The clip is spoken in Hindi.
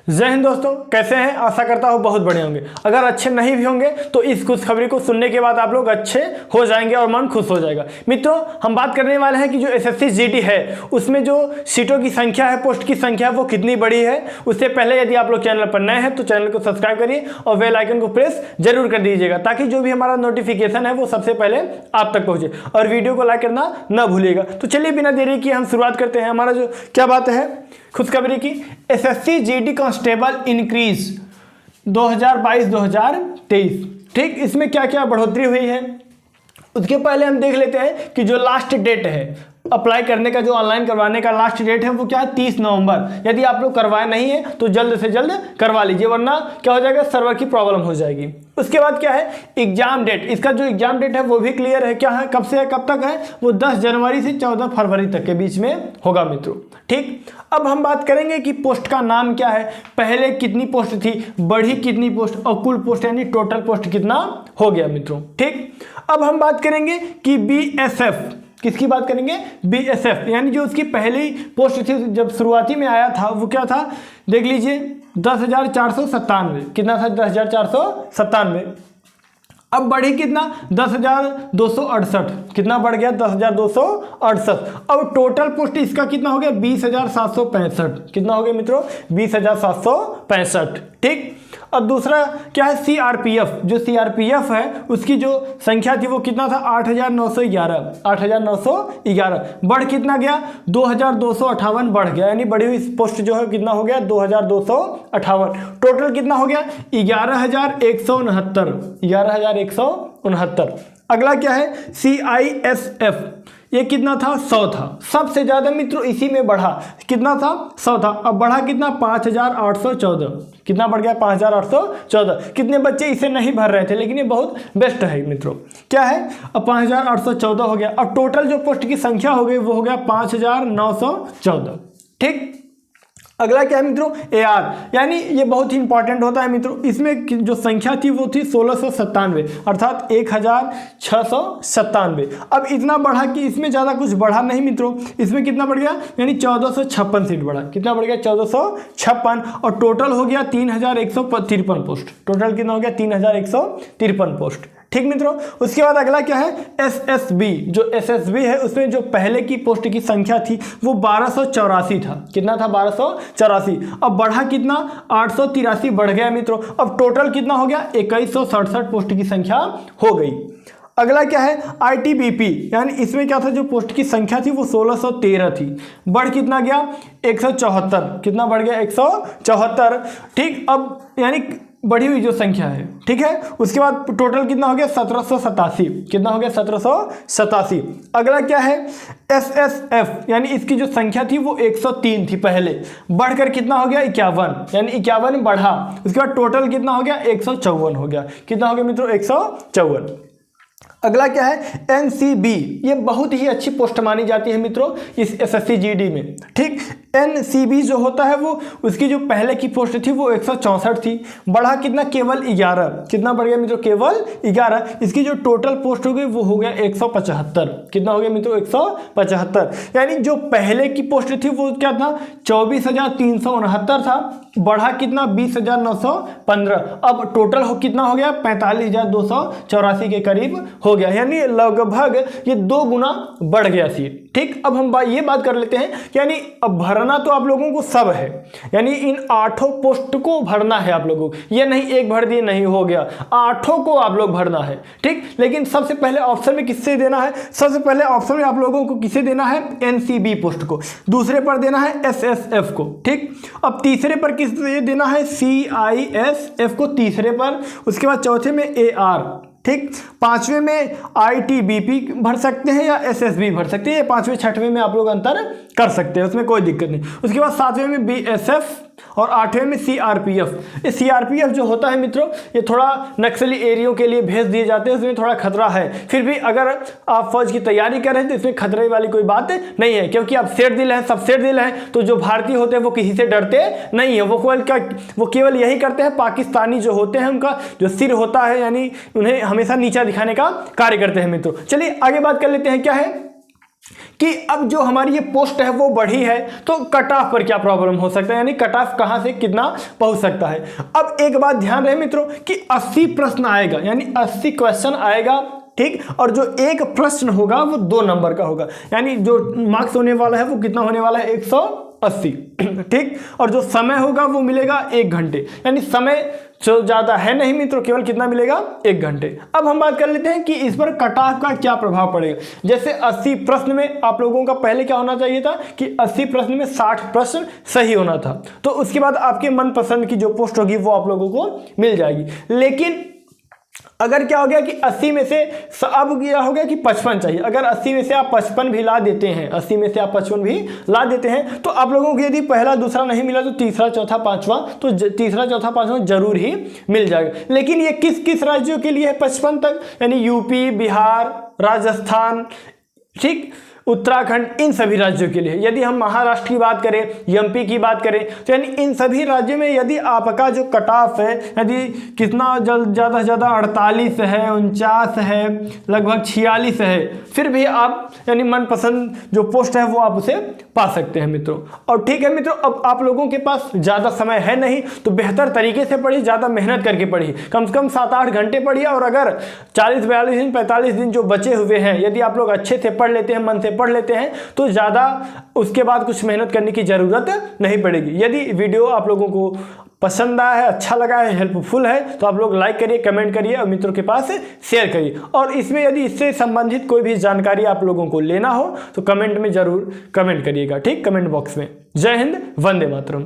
जय हिंद दोस्तों, कैसे हैं? आशा करता हूँ बहुत बढ़िया होंगे। अगर अच्छे नहीं भी होंगे तो इस खुशखबरी को सुनने के बाद आप लोग अच्छे हो जाएंगे और मन खुश हो जाएगा। मित्रों, हम बात करने वाले हैं कि जो एसएससी जीडी है उसमें जो सीटों की संख्या है, पोस्ट की संख्या वो कितनी बड़ी है। उससे पहले यदि आप लोग चैनल पर नए हैं तो चैनल को सब्सक्राइब करिए और बेल आइकन को प्रेस जरूर कर दीजिएगा ताकि जो भी हमारा नोटिफिकेशन है वो सबसे पहले आप तक पहुंचे, और वीडियो को लाइक करना न भूलिएगा। तो चलिए बिना देरी किए हम शुरुआत करते हैं। हमारा जो क्या बात है खुशखबरी की, एसएससी जीडी कांस्टेबल इंक्रीज 2022-2023। ठीक, इसमें क्या क्या बढ़ोतरी हुई है उसके पहले हम देख लेते हैं कि जो लास्ट डेट है अप्लाई करने का, जो ऑनलाइन करवाने का लास्ट डेट है वो क्या है, 30 नवंबर। यदि आप लोग करवाए नहीं है तो जल्द से जल्द करवा लीजिए, वरना क्या हो जाएगा, सर्वर की प्रॉब्लम हो जाएगी। उसके बाद क्या है, एग्जाम डेट। इसका जो एग्जाम डेट है वो भी क्लियर है, क्या है, कब से है कब तक है, वो 10 जनवरी से 14 फरवरी तक के बीच में होगा मित्रों। ठीक, अब हम बात करेंगे कि पोस्ट का नाम क्या है, पहले कितनी पोस्ट थी, बढ़ी कितनी पोस्ट, और कुल पोस्ट यानी टोटल पोस्ट कितना हो गया मित्रों। ठीक, अब हम बात करेंगे कि बीएसएफ, किसकी बात करेंगे, बीएसएफ, यानी जो उसकी पहली पोस्ट थी जब शुरुआती में आया था वो क्या था, देख लीजिए 10,497। कितना था, 10,497। अब बढ़ी कितना, 10,268। कितना बढ़ गया, 10,268। अब टोटल पोस्ट इसका कितना हो गया, 20,765। कितना हो गया मित्रों, 20,765। ठीक, अब दूसरा क्या है, सीआरपीएफ। जो सीआरपीएफ है उसकी जो संख्या थी वो कितना था, 8,911। 8,911 बढ़ कितना गया, 2,258 बढ़ गया, यानी बढ़ी हुई पोस्ट जो है कितना हो गया, 2,258। टोटल कितना हो गया, 11,169। 11,169। अगला क्या है, सीआईएसएफ। ये कितना था, 100 था। सबसे ज्यादा मित्रों इसी में बढ़ा, कितना था, 100 था। अब बढ़ा कितना, 5,814। कितना बढ़ गया, 5,814। कितने बच्चे इसे नहीं भर रहे थे, लेकिन ये बहुत बेस्ट है मित्रों। क्या है, अब 5,814 हो गया। अब टोटल जो पोस्ट की संख्या हो गई वो हो गया 5,914। ठीक, अगला क्या है मित्रों, एआर, यानी ये बहुत ही इंपॉर्टेंट होता है मित्रों। इसमें जो संख्या थी वो थी 1697, अर्थात 1,697। अब इतना बढ़ा कि इसमें ज़्यादा कुछ बढ़ा नहीं मित्रों। इसमें कितना बढ़ गया, यानी 1456 सीट बढ़ा। कितना बढ़ गया, 1456। और टोटल हो गया 3,153 पोस्ट। टोटल कितना हो गया, 3,153 पोस्ट। ठीक मित्रों, उसके बाद अगला क्या है, एसएसबी। जो एसएसबी है उसमें जो पहले की पोस्ट की संख्या थी वो 1284 था। कितना था, 1284। अब बढ़ा कितना, 883 बढ़ गया मित्रों। अब टोटल कितना हो गया, 2167 पोस्ट की संख्या हो गई। अगला क्या है, आईटीबीपी, यानी इसमें क्या था, जो पोस्ट की संख्या थी वो 1613 थी। बढ़ कितना गया, 174। कितना बढ़ गया, 174। ठीक, अब यानी बढ़ी हुई जो संख्या है। ठीक है, उसके बाद टोटल कितना हो गया, 1787। कितना हो गया, 1787। अगला क्या है, एसएसएफ, यानी इसकी जो संख्या थी वो 103 थी पहले, बढ़कर कितना हो गया, 51, यानी 51 बढ़ा। उसके बाद टोटल कितना हो गया, 154 हो गया। कितना हो गया मित्रों, 154। अगला क्या है, एनसीबी। ये बहुत ही अच्छी पोस्ट मानी जाती है मित्रों इस एसएससी जीडी में। ठीक, एनसीबी जो होता है वो उसकी जो पहले की पोस्ट थी वो 164 थी, बढ़ा कितना, केवल 11। कितना बढ़ गया मित्रों, केवल 11। इसकी जो टोटल पोस्ट हो गई वो हो गया 175। कितना हो गया मित्रों, 175। यानी जो पहले की पोस्ट थी वो क्या था, 24,369 था, बढ़ा कितना, 20,915। अब टोटल हो कितना हो गया, 45,284 के करीब हो गया, यानी लगभग ये 2 गुना बढ़ गया सीट। ठीक, अब हम ये बात कर लेते हैं, यानी अब भरना तो आप लोगों को सब है, यानी इन 8 पोस्ट को भरना है आप लोगों को। ये नहीं एक भर दिए नहीं हो गया, 8 को आप लोग भरना है। ठीक, लेकिन सबसे पहले ऑप्शन में किससे देना है, सबसे पहले ऑप्शन में आप लोगों को किसे देना है, एनसीबी पोस्ट को। दूसरे पर देना है एसएसएफ को। ठीक, अब तीसरे पर किसे देना है, सीआईएसएफ को तीसरे पर। उसके बाद चौथे में एआर। ठीक, पांचवें में आईटीबीपी भर सकते हैं या एसएसबी भर सकते हैं, 5वें 6वें में आप लोग अंतर कर सकते हैं, उसमें कोई दिक्कत नहीं। उसके बाद 7वें में बीएसएफ और 8वें में सीआरपीएफ। ये सीआरपीएफ जो होता है मित्रों ये थोड़ा नक्सली एरियो के लिए भेज दिए जाते हैं, उसमें थोड़ा खतरा है। फिर भी अगर आप फौज की तैयारी कर रहे हैं तो इसमें खतरे वाली कोई बात नहीं है, क्योंकि आप शेर दिल हैं, सब शेर दिल हैं। तो जो भारतीय होते हैं वो किसी से डरते नहीं है, वो केवल यही करते हैं, पाकिस्तानी जो होते हैं उनका जो सिर होता है यानी उन्हें हमेशा नीचा दिखाने का कार्य करते हैं मित्रों। चलिए आगे बात कर लेते हैं, क्या है कि अब जो हमारी ये पोस्ट है वो बढ़ी है तो कट ऑफ पर क्या प्रॉब्लम हो सकता है, यानी कट ऑफ कहां से कितना पहुंच सकता है। अब एक बात ध्यान रहे मित्रों कि 80 प्रश्न आएगा, यानी 80 क्वेश्चन आएगा, ठीक। और जो एक प्रश्न होगा वो 2 नंबर का होगा, यानी जो मार्क्स होने वाला है वो कितना होने वाला है 180, ठीक। और जो समय होगा वो मिलेगा 1 घंटे, यानी समय जो ज़्यादा है नहीं मित्रों, केवल कितना मिलेगा 1 घंटे। अब हम बात कर लेते हैं कि इस पर कट ऑफ का क्या प्रभाव पड़ेगा। जैसे 80 प्रश्न में आप लोगों का पहले क्या होना चाहिए था कि 80 प्रश्न में 60 प्रश्न सही होना था, तो उसके बाद आपके मनपसंद की जो पोस्ट होगी वो आप लोगों को मिल जाएगी। लेकिन अगर क्या हो गया कि 80 में से अब क्या हो गया कि 55 चाहिए, अगर 80 में से आप 55 भी ला देते हैं, 80 में से आप 55 भी ला देते हैं, तो आप लोगों को यदि पहला दूसरा नहीं मिला तो तीसरा चौथा पांचवा, तो तीसरा चौथा पांचवा जरूर ही मिल जाएगा। लेकिन ये किस किस राज्यों के लिए है 55 तक, यानी यूपी, बिहार, राजस्थान, ठीक, उत्तराखंड, इन सभी राज्यों के लिए। यदि हम महाराष्ट्र की बात करें, एमपी की बात करें, तो यानी इन सभी राज्यों में यदि आपका जो कट ऑफ है यदि कितना ज़्यादा से ज़्यादा 48 है, 49 है, लगभग 46 है, फिर भी आप यानी मनपसंद जो पोस्ट है वो आप उसे पा सकते हैं मित्रों। और ठीक है मित्रों, अब आप लोगों के पास ज़्यादा समय है नहीं तो बेहतर तरीके से पढ़िए, ज़्यादा मेहनत करके पढ़िए, कम से कम 7-8 घंटे पढ़िए। और अगर 40-42 दिन 45 दिन जो बचे हुए हैं यदि आप लोग अच्छे से पढ़ लेते हैं, मन से पढ़ लेते हैं, तो ज़्यादा उसके बाद कुछ मेहनत करने की ज़रूरत नहीं पड़ेगी। यदि वीडियो आप लोगों को पसंद आया है, अच्छा लगा है, हेल्पफुल है, तो आप लोग लाइक करिए, कमेंट करिए और मित्रों के पास शेयर करिए। और इसमें यदि इससे संबंधित कोई भी जानकारी आप लोगों को लेना हो तो कमेंट में ज़रूर कमेंट करिएगा, ठीक, कमेंट बॉक्स में। जय हिंद, वंदे मातरम।